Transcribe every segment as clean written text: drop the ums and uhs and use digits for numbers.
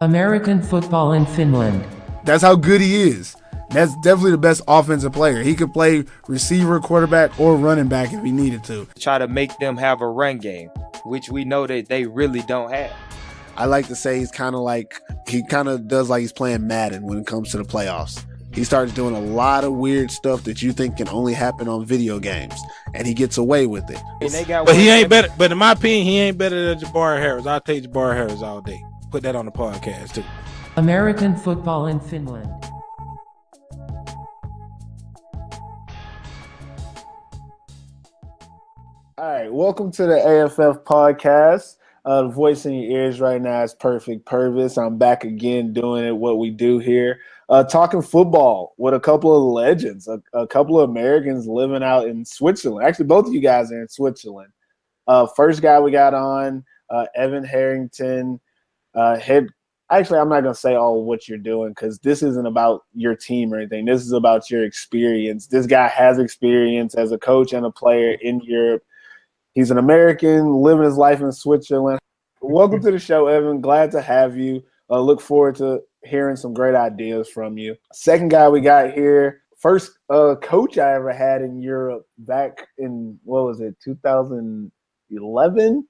American football in Finland. That's how good he is. That's definitely the best offensive player. He could play receiver, quarterback, or running back if he needed to. Try to make them have a run game, which we know that they really don't have. I like to say he kind of does like he's playing Madden when it comes to the playoffs. He starts doing a lot of weird stuff that you think can only happen on video games, and he gets away with it. But he ain't better. But in my opinion, he ain't better than Jabari Harris. I'll take Jabari Harris all day. Put that on the podcast too. American football in Finland. All right, welcome to the AFF podcast. The voice in your ears right now is Perfect Purvis. I'm back again doing it, what we do here. Talking football with a couple of legends, a couple of Americans living out in Switzerland. Actually, both of you guys are in Switzerland. First guy we got on, Evan Harrington. Actually, I'm not going to say all of what you're doing because this isn't about your team or anything. This is about your experience. This guy has experience as a coach and a player in Europe. He's an American living his life in Switzerland. Welcome to the show, Evan. Glad to have you. Look forward to hearing some great ideas from you. Second guy we got here, first coach I ever had in Europe back in, 2011?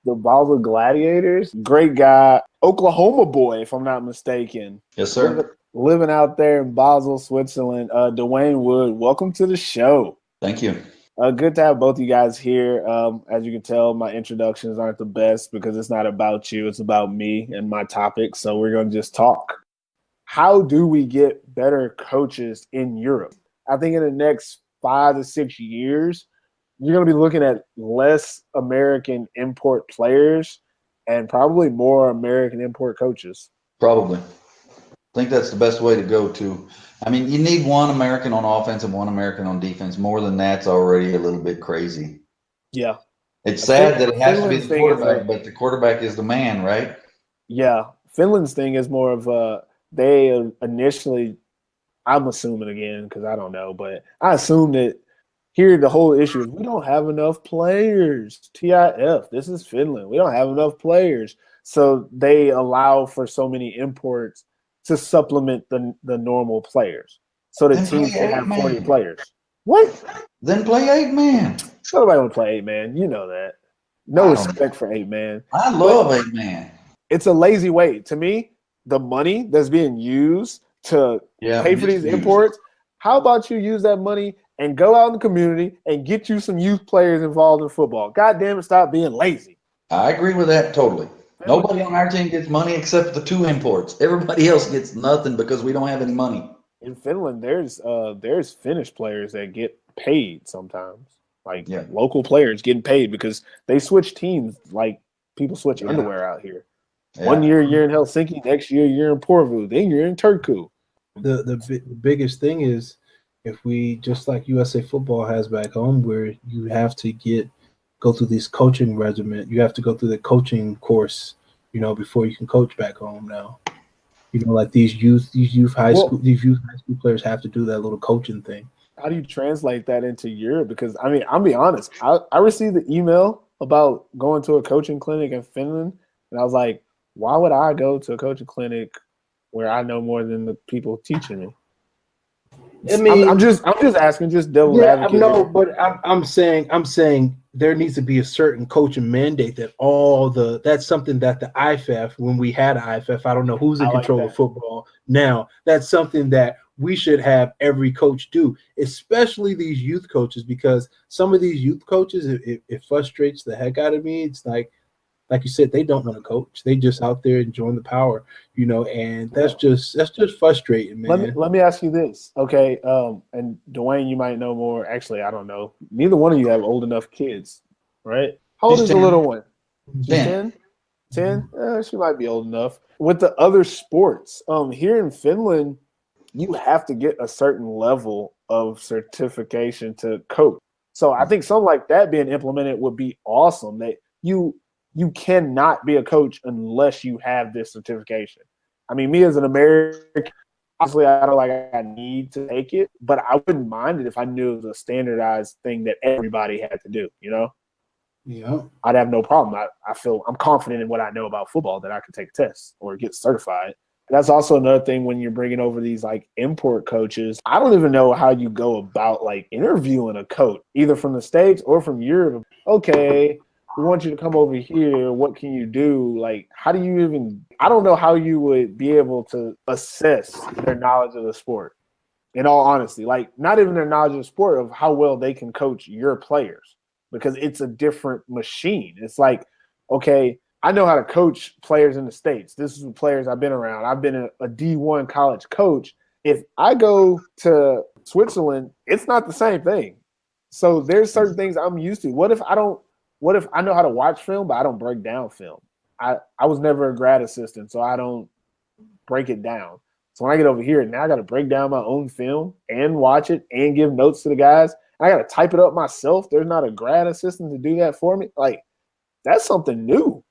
The Basel Gladiators. Great guy. Oklahoma boy, if I'm not mistaken. Yes, sir. Living out there in Basel, Switzerland. Dwaine Wood, welcome to the show. Thank you. Good to have both you guys here. As you can tell, my introductions aren't the best because it's not about you. It's about me and my topic. So we're going to just talk. How do we get better coaches in Europe? I think in the next 5 to 6 years, you're going to be looking at less American import players and probably more American import coaches. Probably. I think that's the best way to go to. I mean, you need one American on offense and one American on defense. More than that's already a little bit crazy. Yeah. It's sad that it has to be the quarterback, but the quarterback is the man, right? Yeah. Finland's thing is more of they initially, I'm assuming again, because I don't know, but I assume that here the whole issue is we don't have enough players. TIF, this is Finland. We don't have enough players. So they allow for so many imports to supplement the normal players. So the teams can have 40 players. What? Then play 8-man. Nobody want to play 8-man. You know that. No respect for 8-man. I love 8-man. It's a lazy way. To me, the money that's being used to pay for these imports, how about you use that money and go out in the community and get you some youth players involved in football? God damn it, stop being lazy. I agree with that totally. Nobody on our team gets money except the 2 imports. Everybody else gets nothing because we don't have any money. In Finland, there's Finnish players that get paid sometimes. Like local players getting paid because they switch teams like people switch underwear out here. Yeah. 1 year you're in Helsinki, next year you're in Porvoo, then you're in Turku. The biggest thing is if we, just like USA football has back home, where you have to go through this coaching regimen. You have to go through the coaching course, before you can coach back home now. Like these youth high school players have to do that little coaching thing. How do you translate that into Europe? Because I'll be honest, I received the email about going to a coaching clinic in Finland, and I was like, why would I go to a coaching clinic where I know more than the people teaching me? I mean, I'm just asking, just devil's advocate. No, but I'm saying there needs to be a certain coaching mandate that's something that the AFF, when we had AFF, I don't know who's in control of football now. That's something that we should have every coach do, especially these youth coaches, because some of these youth coaches, it frustrates the heck out of me. It's like you said, they don't want to coach. They just out there enjoying the power, and that's just frustrating, man. Let me ask you this, okay? And Dwaine, you might know more. Actually, I don't know. Neither one of you have old enough kids, right? How old is the little one? 10? 10? She might be old enough. With the other sports, here in Finland, you have to get a certain level of certification to coach. So I think something like that being implemented would be awesome. That you cannot be a coach unless you have this certification. I mean, me as an American, obviously I don't I need to take it, but I wouldn't mind it if I knew it was a standardized thing that everybody had to do, Yeah. I'd have no problem. I'm confident in what I know about football that I could take a test or get certified. That's also another thing when you're bringing over these like import coaches. I don't even know how you go about like interviewing a coach, either from the States or from Europe. Okay, we want you to come over here. What can you do? Like, how do you even – I don't know how you would be able to assess their knowledge of the sport, in all honesty. Like, not even their knowledge of the sport, of how well they can coach your players, because it's a different machine. It's like, okay – I know how to coach players in the States. This is the players I've been around. I've been a D1 college coach. If I go to Switzerland, it's not the same thing. So there's certain things I'm used to. What if I know how to watch film, but I don't break down film? I was never a grad assistant, so I don't break it down. So when I get over here, now I got to break down my own film and watch it and give notes to the guys. I got to type it up myself. There's not a grad assistant to do that for me. Like, that's something new.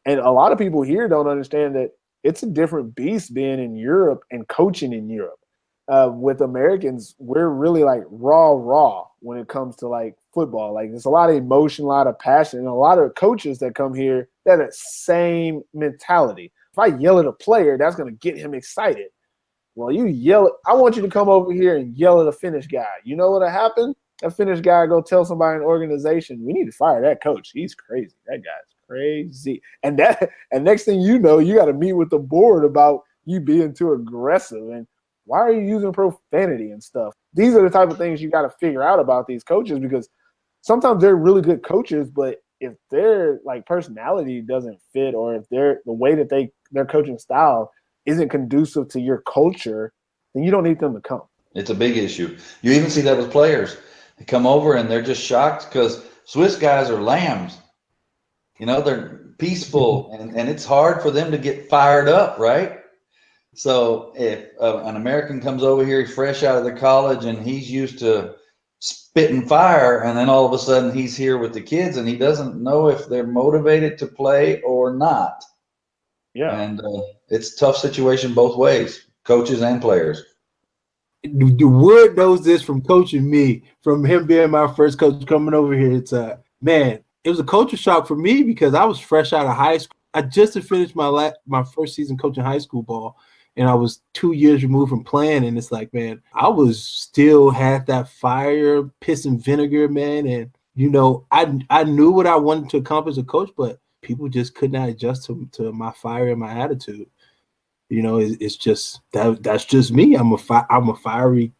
And a lot of people here don't understand that it's a different beast being in Europe and coaching in Europe. With Americans, we're really like raw when it comes to like football. Like, there's a lot of emotion, a lot of passion, and a lot of coaches that come here that have the same mentality. If I yell at a player, that's going to get him excited. Well, I want you to come over here and yell at a Finnish guy. You know what'll happen? That Finnish guy go tell somebody in the organization, we need to fire that coach. He's crazy. That guy's crazy. And next thing you know, you got to meet with the board about you being too aggressive and why are you using profanity and stuff. These are the type of things you got to figure out about these coaches, because sometimes they're really good coaches, but if their like personality doesn't fit, or if the way that their coaching style isn't conducive to your culture, then you don't need them to come. It's a big issue. You even see that with players. They come over and they're just shocked because Swiss guys are lambs. You know, they're peaceful, and it's hard for them to get fired up, right? So if an American comes over here, he's fresh out of the college, and he's used to spitting fire, and then all of a sudden he's here with the kids, and he doesn't know if they're motivated to play or not. Yeah. And it's a tough situation both ways, coaches and players. The Wood knows this from coaching me, from him being my first coach coming over here. It's man, it was a culture shock for me because I was fresh out of high school. I just had finished my first season coaching high school ball, and I was 2 years removed from playing. And it's like, man, I was still had that fire, piss and vinegar, man. And you know, I knew what I wanted to accomplish as a coach, but people just could not adjust to my fire and my attitude. You know, it's just that's just me. I'm a fiery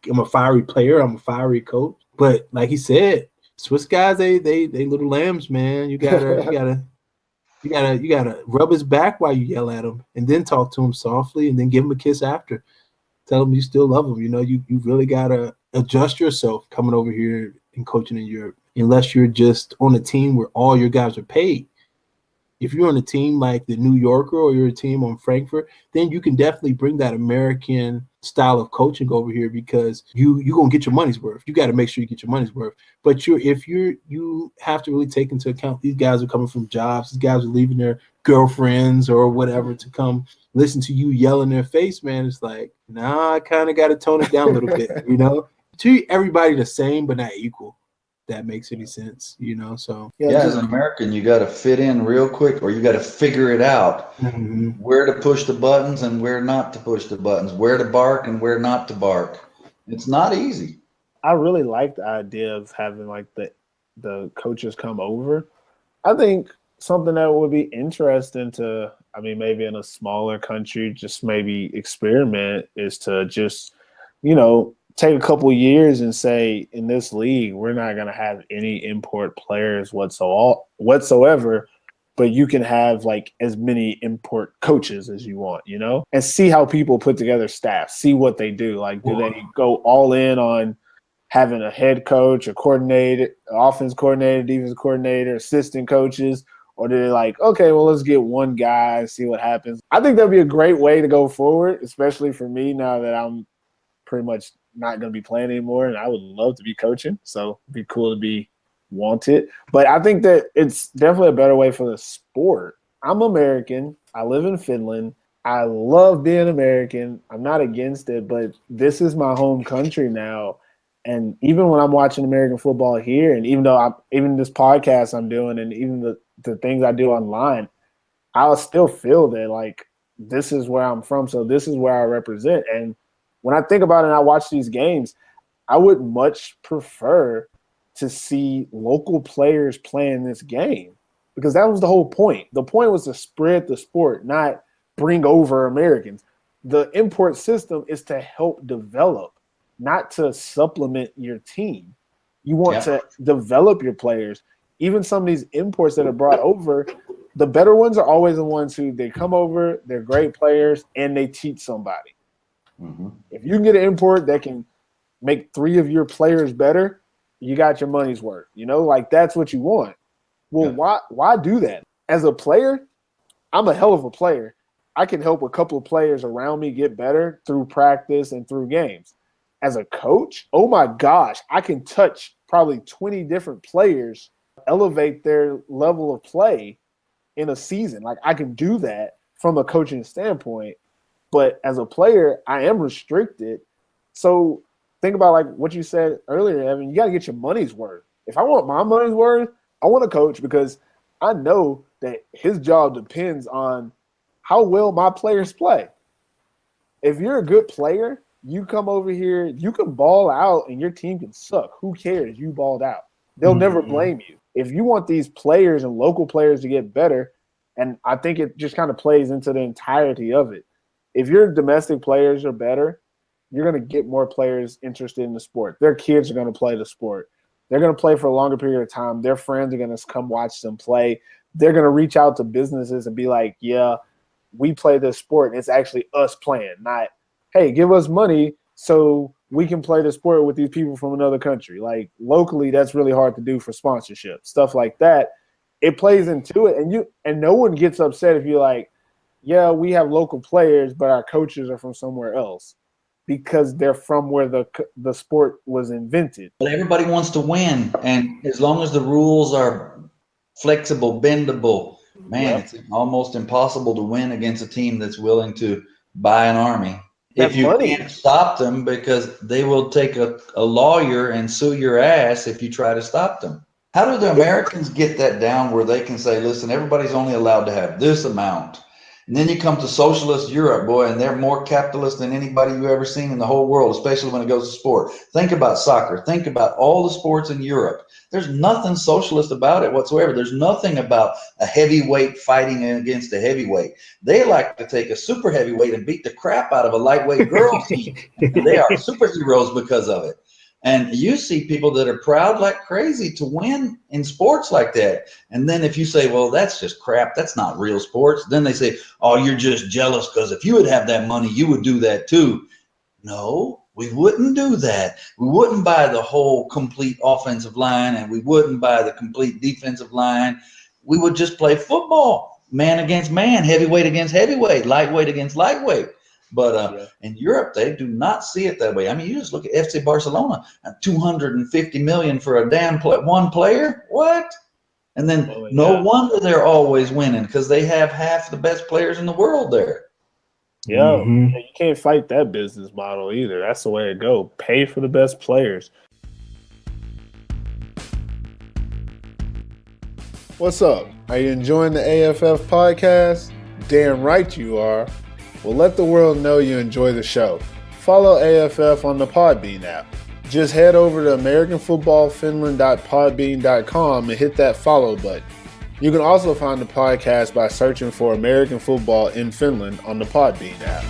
player. I'm a fiery coach. But like he said, Swiss guys, they little lambs, man. You gotta rub his back while you yell at him, and then talk to him softly, and then give him a kiss after. Tell him you still love him. You know, you really gotta adjust yourself coming over here and coaching in Europe, unless you're just on a team where all your guys are paid. If you're on a team like the New Yorker or you're a team on Frankfurt, then you can definitely bring that American style of coaching over here, because you're going to get your money's worth. You got to make sure you get your money's worth. But you have to really take into account these guys are coming from jobs. These guys are leaving their girlfriends or whatever to come listen to you yell in their face, man. It's like, nah, I kind of got to tone it down a little bit, you know? Treat everybody the same but not equal. That makes any sense, you know? So yeah, as an American, you got to fit in real quick, or you got to figure it out where to push the buttons and where not to push the buttons, where to bark and where not to bark. It's not easy. I really like the idea of having like the coaches come over. I think something that would be interesting to, I mean, maybe in a smaller country, just maybe experiment is to just, you know, take a couple of years and say, in this league, we're not going to have any import players whatsoever, but you can have like as many import coaches as you want, you know, and see how people put together staff, see what they do. Like, do they go all in on having a head coach, a coordinator, offense coordinator, defense coordinator, assistant coaches, or do they like, okay, well, let's get one guy and see what happens? I think that'd be a great way to go forward, especially for me now that I'm pretty much not going to be playing anymore, and I would love to be coaching, so it'd be cool to be wanted. But I think that it's definitely a better way for the sport. I'm American. I live in Finland. I love being American. I'm not against it, but this is my home country now, And even when I'm watching American football here, and even this podcast I'm doing, and even the things I do online, I'll still feel that like this is where I'm from, so this is where I represent. And when I think about it and I watch these games, I would much prefer to see local players playing this game because that was the whole point. The point was to spread the sport, not bring over Americans. The import system is to help develop, not to supplement your team. You want to develop your players. Even some of these imports that are brought over, the better ones are always the ones who they come over, they're great players, and they teach somebody. Mm-hmm. If you can get an import that can make 3 of your players better, you got your money's worth. Like that's what you want. Well, why do that? As a player, I'm a hell of a player. I can help a couple of players around me get better through practice and through games. As a coach, oh my gosh, I can touch probably 20 different players, elevate their level of play in a season. Like I can do that from a coaching standpoint, but as a player, I am restricted. So think about like what you said earlier, Evan, you got to get your money's worth. If I want my money's worth, I want a coach because I know that his job depends on how well my players play. If you're a good player, you come over here, you can ball out and your team can suck. Who cares? You balled out. They'll never blame you. If you want these players and local players to get better, and I think it just kind of plays into the entirety of it. If your domestic players are better, you're going to get more players interested in the sport. Their kids are going to play the sport. They're going to play for a longer period of time. Their friends are going to come watch them play. They're going to reach out to businesses and be like, yeah, we play this sport, and it's actually us playing, not, hey, give us money so we can play the sport with these people from another country. Like locally, that's really hard to do for sponsorship, stuff like that. It plays into it, and no one gets upset if you're like, yeah, we have local players, but our coaches are from somewhere else because they're from where the sport was invented. But everybody wants to win, and as long as the rules are flexible, bendable, man, it's almost impossible to win against a team that's willing to buy an army. If you can't stop them, because they will take a lawyer and sue your ass if you try to stop them. How do the Americans get that down where they can say, listen, everybody's only allowed to have this amount? And then you come to socialist Europe, boy, and they're more capitalist than anybody you've ever seen in the whole world, especially when it goes to sport. Think about soccer. Think about all the sports in Europe. There's nothing socialist about it whatsoever. There's nothing about a heavyweight fighting against a heavyweight. They like to take a super heavyweight and beat the crap out of a lightweight girl team. They are superheroes because of it. And you see people that are proud like crazy to win in sports like that. And then if you say, well, that's just crap, that's not real sports, then they say, oh, you're just jealous because if you would have that money, you would do that too. No, we wouldn't do that. We wouldn't buy the whole complete offensive line, and we wouldn't buy the complete defensive line. We would just play football, man against man, heavyweight against heavyweight, lightweight against lightweight. But in Europe, they do not see it that way. I mean, you just look at FC Barcelona, $250 million for a damn one player. What? And then no wonder they're always winning because they have half the best players in the world there. Yeah, you can't fight that business model either. That's the way it go. Pay for the best players. What's up? Are you enjoying the AFF podcast? Damn right you are. Well, let the world know you enjoy the show. Follow AFF on the Podbean app. Just head over to AmericanFootballFinland.podbean.com and hit that follow button. You can also find the podcast by searching for American Football in Finland on the Podbean app.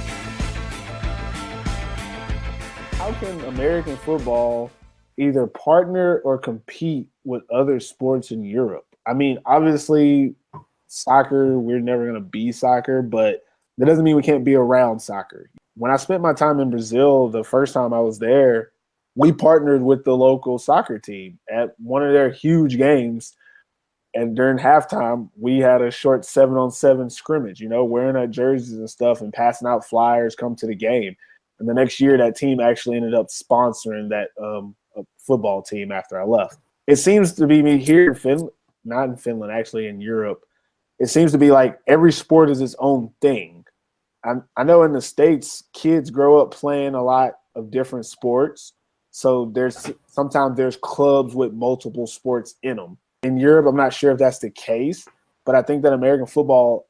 How can American football either partner or compete with other sports in Europe? I mean, obviously, soccer, we're never going to be soccer, but that doesn't mean we can't be around soccer. When I spent my time in Brazil, the first time I was there, we partnered with the local soccer team at one of their huge games. And during halftime, we had a short 7-on-7 scrimmage, wearing our jerseys and stuff and passing out flyers, come to the game. And the next year, that team actually ended up sponsoring that football team after I left. It seems to be me here in Finland, not in Finland, actually in Europe. It seems to be like every sport is its own thing. I know in the States, kids grow up playing a lot of different sports. So sometimes there's clubs with multiple sports in them. In Europe, I'm not sure if that's the case, but I think that American football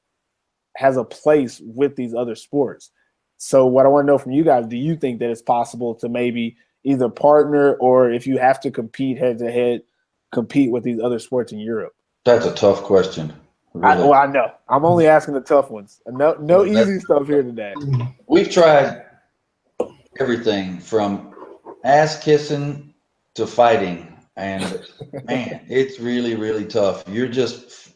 has a place with these other sports. So what I want to know from you guys, do you think that it's possible to maybe either partner, or if you have to compete head-to-head, compete with these other sports in Europe? That's a tough question. Really. I know. I'm only asking the tough ones. No easy stuff here today. We've tried everything from ass kissing to fighting, and man, it's really, really tough. You're just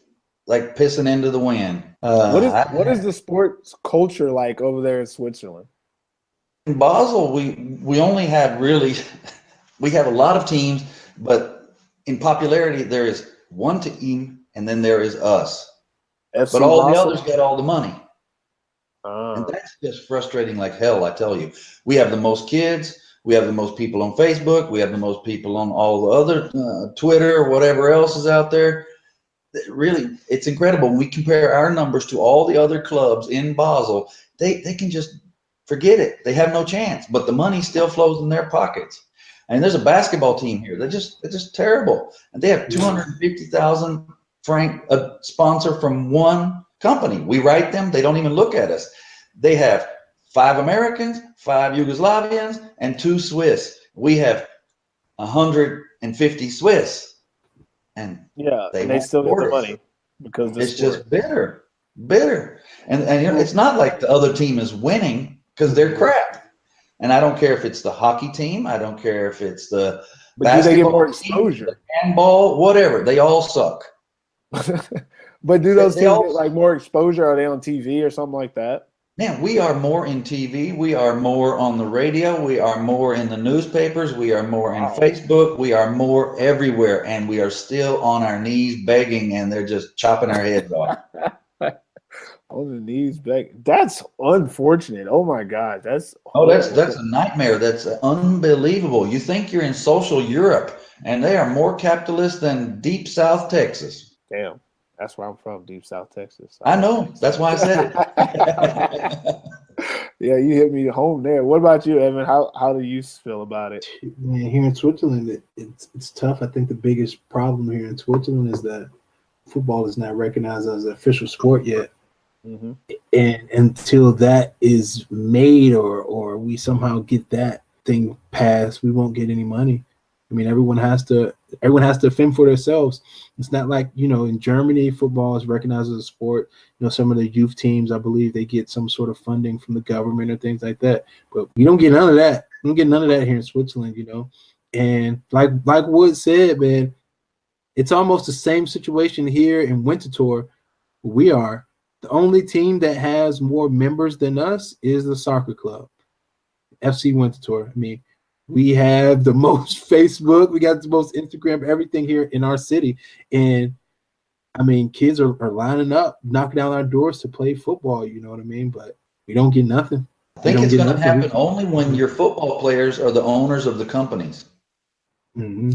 like pissing into the wind. What is the sports culture like over there in Switzerland? In Basel, we only have we have a lot of teams, but in popularity there is one team, and then there is us. FC but all Basel? the others got all the money. And that's just frustrating like hell, I tell you. We have the most kids. We have the most people on Facebook. We have the most people on all the other Twitter or whatever else is out there. Really, it's incredible. When we compare our numbers to all the other clubs in Basel, they can just forget it. They have no chance, but the money still flows in their pockets. And there's a basketball team here. They're just terrible. And they have 250,000 franc a sponsor from one company. We write them. They don't even look at us. They have 5 Americans, 5 Yugoslavians, and 2 Swiss. We have 150 Swiss. And they still get the money because it's just bitter. And you know, it's not like the other team is winning because they're crap. And I don't care if it's the hockey team. I don't care if it's the basketball do they get more team, exposure? the handball, whatever. They all suck. But do those teams get like more exposure? Are they on TV or something like that? Man, we are more in TV. We are more on the radio. We are more in the newspapers. We are more in Facebook. We are more everywhere. And we are still on our knees begging, and they're just chopping our heads off. On the knees begging. That's unfortunate. Oh, my God. That's a nightmare. That's unbelievable. You think you're in social Europe, and they are more capitalist than Deep South Texas. Damn. That's where I'm from, Deep South Texas. I know. That's why I said it. Yeah, you hit me home there. What about you, Evan? How do you feel about it? Man, here in Switzerland, it's tough. I think the biggest problem here in Switzerland is that football is not recognized as an official sport yet. Mm-hmm. And until that is made or we somehow get that thing passed, we won't get any money. I mean, everyone has to fend for themselves. It's not like, you know, in Germany, football is recognized as a sport. You know, some of the youth teams, I believe they get some sort of funding from the government or things like that. But we don't get none of that. We don't get none of that here in Switzerland, you know. And like Wood said, man, it's almost the same situation here in Winterthur. We are the only team that has more members than us is the soccer club, FC Winterthur. I mean, we have the most Facebook, we got the most Instagram, everything here in our city. And I mean, kids are lining up, knocking down our doors to play football, you know what I mean? But we don't get nothing. I think it's going to happen only when your football players are the owners of the companies. Mm-hmm.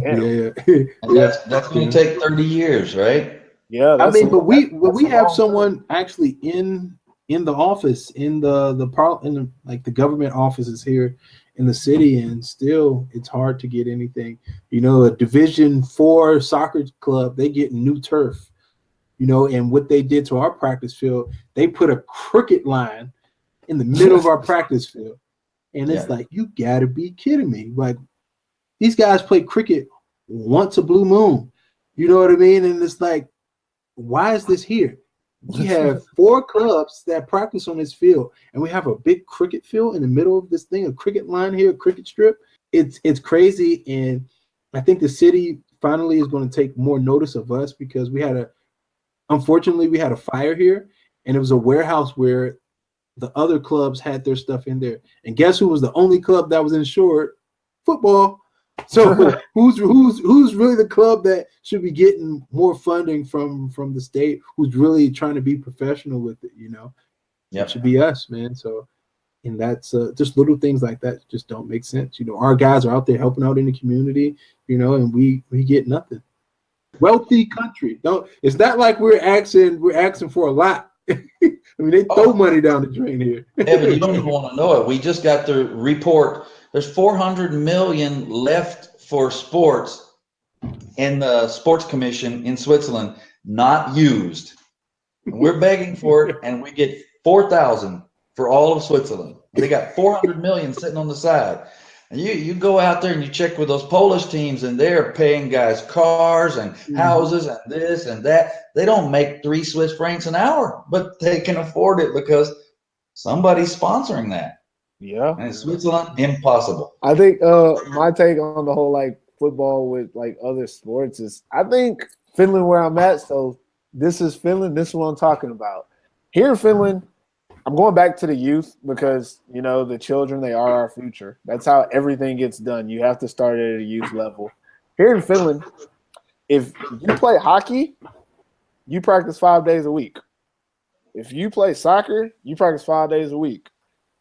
Yeah. And that's going to take 30 years, right? Yeah. I mean, but we have someone actually in the office, in the government offices here in the city, and still it's hard to get anything. You know, a Division 4 soccer club, they get new turf, you know, and what they did to our practice field, they put a cricket line in the middle of our practice field. And it's like, you gotta be kidding me. Like, these guys play cricket once a blue moon. You know what I mean? And it's like, why is this here? We have 4 clubs that practice on this field, and we have a big cricket field in the middle of this thing, a cricket line here, a cricket strip. It's crazy, and I think the city finally is going to take more notice of us because unfortunately, we had a fire here, and it was a warehouse where the other clubs had their stuff in there. And guess who was the only club that was insured? Football. So who's really the club that should be getting more funding from the state? Who's really trying to be professional with it? You know, It should be us, man. So, and that's just little things like that just don't make sense. You know, our guys are out there helping out in the community, you know, and we get nothing. Wealthy country. It's not like we're asking for a lot. I mean, they throw money down the drain here. Evan, you don't even want to know it. We just got the report There's 400 million left for sports in the sports commission in Switzerland, not used. And we're begging for it, and we get 4,000 for all of Switzerland. They got 400 million sitting on the side. And you go out there and you check with those Polish teams, and they're paying guys cars and houses and this and that. They don't make 3 Swiss francs an hour, but they can afford it because somebody's sponsoring that. Yeah. And in Switzerland, impossible. I think my take on the whole like football with like other sports is I think Finland where I'm at, so this is Finland, this is what I'm talking about. Here in Finland, I'm going back to the youth because, you know, the children, they are our future. That's how everything gets done. You have to start at a youth level. Here in Finland, if you play hockey, you practice 5 days a week. If you play soccer, you practice 5 days a week.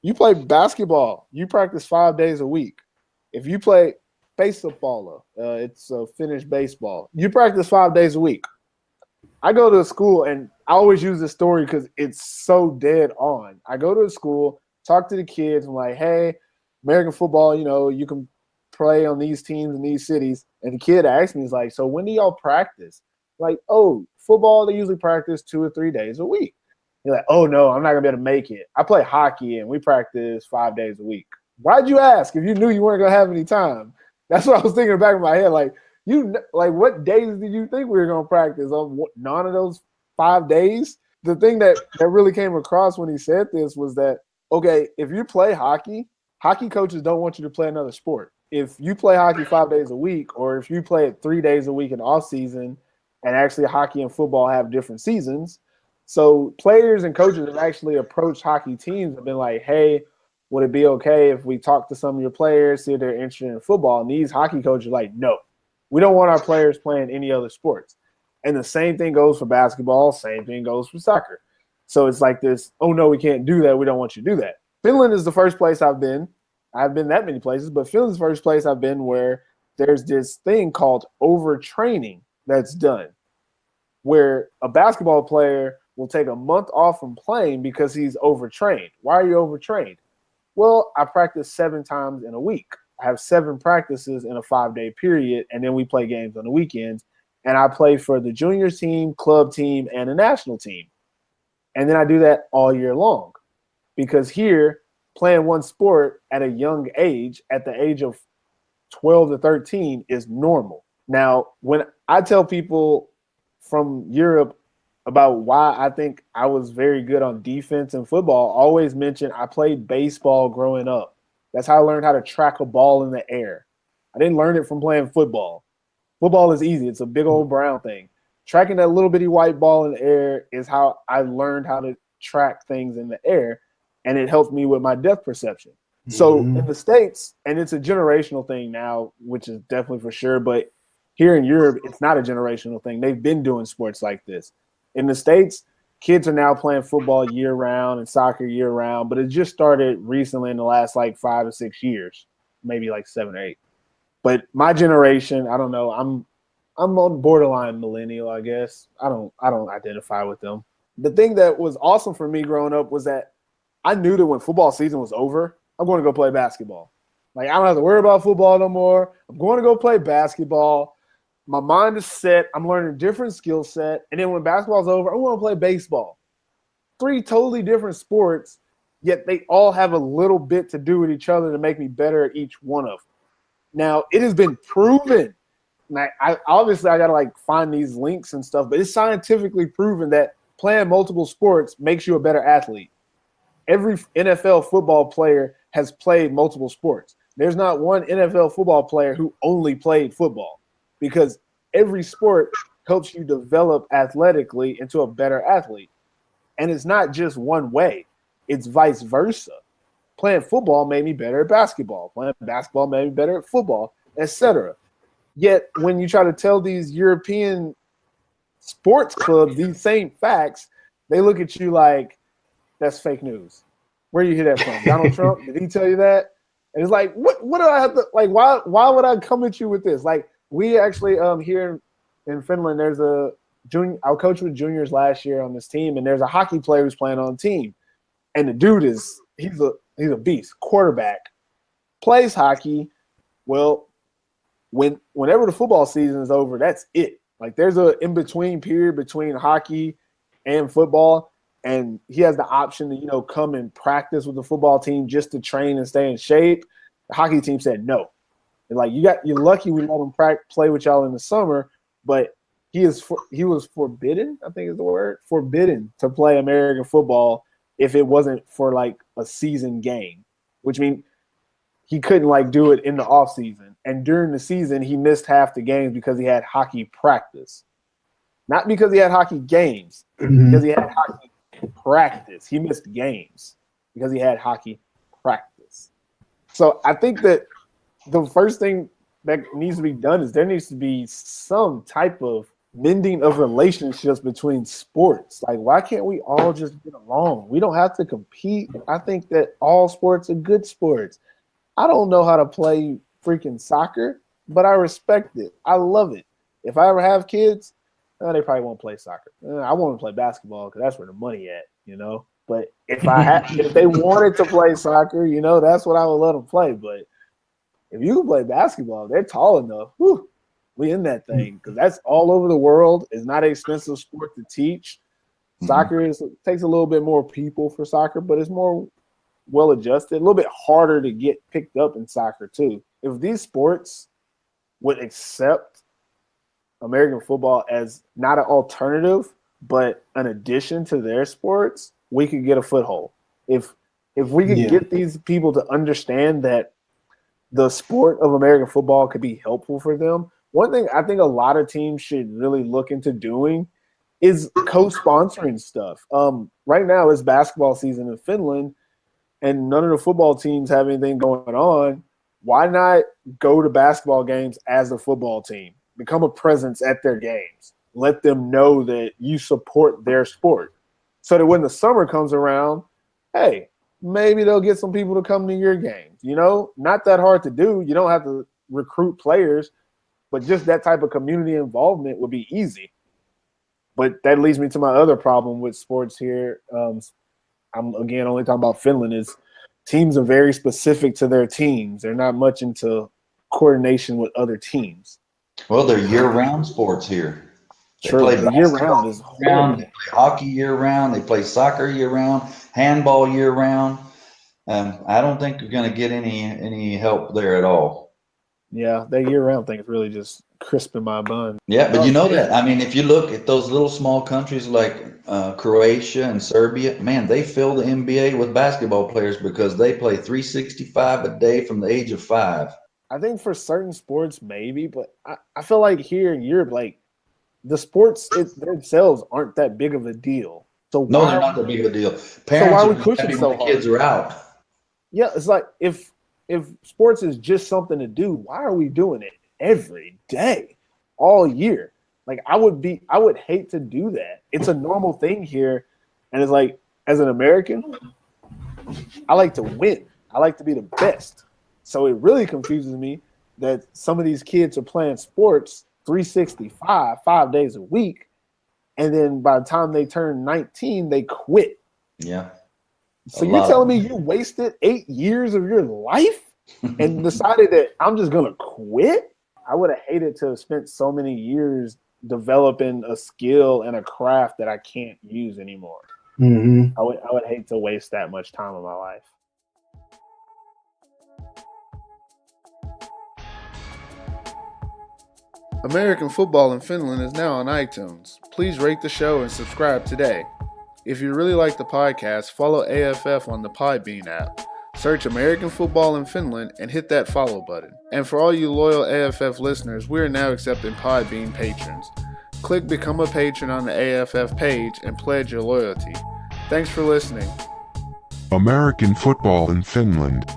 You play basketball, you practice 5 days a week. If you play baseball, it's Finnish baseball, you practice 5 days a week. I go to a school, and I always use this story because it's so dead on. I go to a school, talk to the kids, I'm like, hey, American football, you know, you can play on these teams in these cities. And the kid asked me, he's like, so when do y'all practice? Like, oh, football, they usually practice 2 or 3 days a week. You're like, oh, no, I'm not going to be able to make it. I play hockey, and we practice 5 days a week. Why'd you ask if you knew you weren't going to have any time? That's what I was thinking in the back of my head. Like, what days did you think we were going to practice? On none of those 5 days? The thing that really came across when he said this was that, okay, if you play hockey, hockey coaches don't want you to play another sport. If you play hockey 5 days a week, or if you play it 3 days a week in off season, and actually hockey and football have different seasons, so players and coaches have actually approached hockey teams and been like, hey, would it be okay if we talk to some of your players, see if they're interested in football? And these hockey coaches are like, no, we don't want our players playing any other sports. And the same thing goes for basketball, same thing goes for soccer. So it's like this, oh, no, we can't do that. We don't want you to do that. Finland is the first place I've been. I've been that many places, but Finland's the first place I've been where there's this thing called overtraining that's done, where a basketball player will take a month off from playing because he's overtrained. Why are you overtrained? Well, I practice 7 times in a week. I have 7 practices in a 5-day period, and then we play games on the weekends. And I play for the juniors team, club team, and the national team. And then I do that all year long because here, playing one sport at a young age, at the age of 12 to 13, is normal. Now, when I tell people from Europe about why I think I was very good on defense and football, I always mention I played baseball growing up. That's how I learned how to track a ball in the air. I didn't learn it from playing football. Football is easy. It's a big old brown thing. Tracking that little bitty white ball in the air is how I learned how to track things in the air, and it helped me with my depth perception. So in the States, and it's a generational thing now, which is definitely for sure, but here in Europe, it's not a generational thing. They've been doing sports like this. In the States, kids are now playing football year-round and soccer year-round, but it just started recently in the last like 5 or 6 years, maybe like 7 or 8. But my generation, I don't know. I'm on borderline millennial, I guess. I don't identify with them. The thing that was awesome for me growing up was that I knew that when football season was over, I'm going to go play basketball. Like, I don't have to worry about football no more. I'm going to go play basketball. My mind is set. I'm learning a different skill set. And then when basketball's over, I want to play baseball. 3 totally different sports, yet they all have a little bit to do with each other to make me better at each one of them. Now, it has been proven. And I obviously I got to like find these links and stuff, but it's scientifically proven that playing multiple sports makes you a better athlete. Every NFL football player has played multiple sports. There's not one NFL football player who only played football, because every sport helps you develop athletically into a better athlete. And it's not just one way. It's vice versa. Playing football made me better at basketball. Playing basketball made me better at football, etc. Yet when you try to tell these European sports clubs these same facts, they look at you like, that's fake news. Where do you hear that from? Donald Trump? Did he tell you that? And it's like, what do I have to, like, why would I come at you with this? Like, we actually here in Finland, there's a junior, I coached with juniors last year on this team, and there's a hockey player who's playing on the team. And the dude he's a beast, quarterback. plays hockey. Well, whenever the football season is over, that's it. Like there's a in-between period between hockey and football, and he has the option to, come and practice with the football team just to train and stay in shape. The hockey team said no. They're like, you're lucky we let him play with y'all in the summer, but he was forbidden, I think is the word, forbidden to play American football if it wasn't for like a season game, which means he couldn't do it in the off season. And during the season, he missed half the games because he had hockey practice. Not because he had hockey games, because he had hockey practice. He missed games because he had hockey practice. So I think that the first thing that needs to be done is there needs to be some type of mending of relationships between sports. Like, why can't we all just get along? We don't have to compete. I think that all sports are good sports. I don't know how to play freaking soccer, but I respect it. I love it. If I ever have kids, they probably won't play soccer. I want to play basketball because that's where the money at, But if they wanted to play soccer, that's what I would let them play. But if you can play basketball, they're tall enough. Whew, we in that thing because that's all over the world. It's not an expensive sport to teach. Soccer takes a little bit more people for soccer, but it's more well adjusted. A little bit harder to get picked up in soccer too. If these sports would accept American football as not an alternative, but an addition to their sports, we could get a foothold. If we could get these people to understand that the sport of American football could be helpful for them. One thing I think a lot of teams should really look into doing is co-sponsoring stuff. Right now it's basketball season in Finland, and none of the football teams have anything going on. Why not go to basketball games as a football team? Become a presence at their games. Let them know that you support their sport. So that when the summer comes around, hey, maybe they'll get some people to come to your games. Not that hard to do. You don't have to recruit players, but just that type of community involvement would be easy. But that leads me to my other problem with sports here. I'm, again, only talking about Finland is teams are very specific to their teams. They're not much into coordination with other teams. Well, they're year-round sports here. True, the year-round is horrible. They play hockey year-round. They play soccer year-round, handball year-round. I don't think you're going to get any help there at all. Yeah, that year-round thing is really just crisping my bun. Yeah, but that. I mean, if you look at those little small countries like Croatia and Serbia, man, they fill the NBA with basketball players because they play 365 a day from the age of 5. I think for certain sports, maybe, but I feel like here in Europe, the sports themselves aren't that big of a deal. So no, they're not that big of a deal. Parents so why are we pushing so hard? Kids are out. Yeah, it's like if sports is just something to do, why are we doing it every day, all year? Like I would hate to do that. It's a normal thing here, and it's like as an American, I like to win. I like to be the best. So it really confuses me that some of these kids are playing sports 365, 5 days a week, and then by the time they turn 19, they quit. Yeah. So you're telling me you wasted 8 years of your life and decided that I'm just going to quit? I would have hated to have spent so many years developing a skill and a craft that I can't use anymore. Mm-hmm. I would hate to waste that much time in my life. American Football in Finland is now on iTunes. Please rate the show and subscribe today. If you really like the podcast, follow AFF on the Podbean app. Search American Football in Finland and hit that follow button. And for all you loyal AFF listeners, we are now accepting Podbean patrons. Click Become a Patron on the AFF page and pledge your loyalty. Thanks for listening. American Football in Finland.